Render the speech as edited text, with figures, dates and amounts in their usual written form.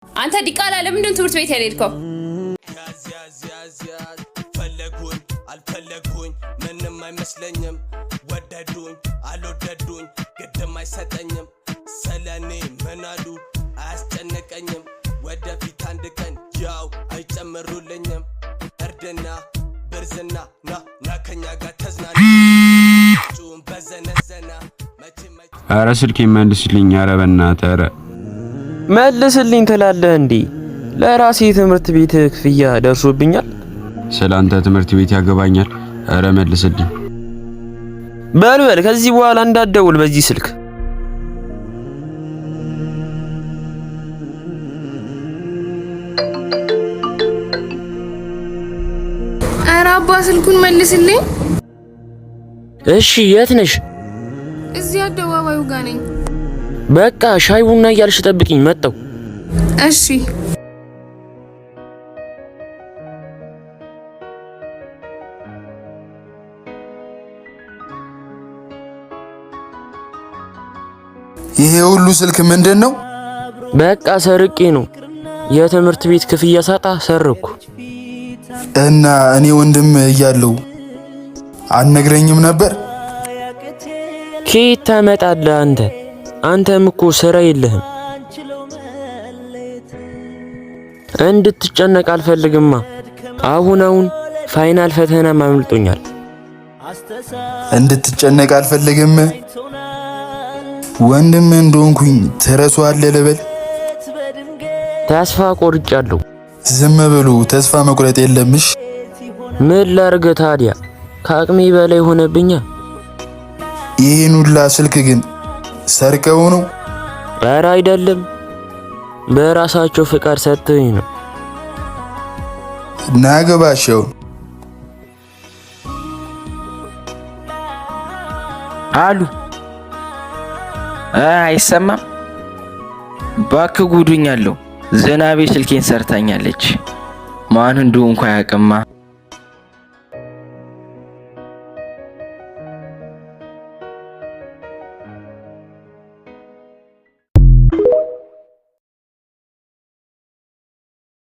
አንተ ዲቃላ ለምንድን ትምህርት ቤት ያልሄድከው? ፈለጉኝ አልፈለጉኝ ምንም አይመስለኝም ወደዱኝ አልወደዱኝ ግድም አይሰጠኝም ስለኔ ምናሉ አያስጨነቀኝም ወደፊት አንድ ቀን ያው አይጨምሩልኝም እርድና ብርዝና ና ከኛ ጋር ተዝናና ጩም በዘነዘና አረ ስልኬ መልስልኝ አረ በእናትህ አረ መልስልኝ ትላለህ እንዴ? ለራሴ ትምህርት ቤት ክፍያ ደርሶብኛል። ስላንተ ትምህርት ቤት ያገባኛል። አረ መልስልኝ። በል ከዚህ በኋላ እንዳትደውል በዚህ ስልክ። አረ አባ ስልኩን መልስልኝ። እሺ የት ነሽ? እዚህ አደባባዩ ጋር ነኝ። በቃ ሻይ ቡና እያልሽ ጠብቂኝ መጣሁ። እሺ ይሄ ሁሉ ስልክ ምንድነው? በቃ ሰርቄ ነው። የትምህርት ቤት ክፍያ ሳጣ ሰረኩ። እና እኔ ወንድም እያለው አነግረኝም ነበር? ከየት ታመጣለህ አንተ? አንተም እኮ ስራ የለህም። እንድትጨነቅ አልፈልግማ። አሁን ፋይናል ፈተና ማምልጦኛል። እንድትጨነቅ አልፈልግም። ወንድም እንደሆንኩኝ ትረሳዋለህ ልበል? ተስፋ ቆርጫለሁ። ዝም ብሎ ተስፋ መቁረጥ የለምሽ። ምን ላድርግ ታዲያ? ከአቅሜ በላይ ሆነብኛ። ይሄን ሁላ ስልክ ግን ሰርቀው ነው? ኧረ አይደለም፣ በራሳቸው ፍቃድ ሰጥተውኝ ነው። ናገባቸው አሉ አይሰማም። ባክ ጉዱኛለሁ። ዝናቤ ስልኬን ሰርታኛለች። ማን እንደሆንኩ አያውቅማ።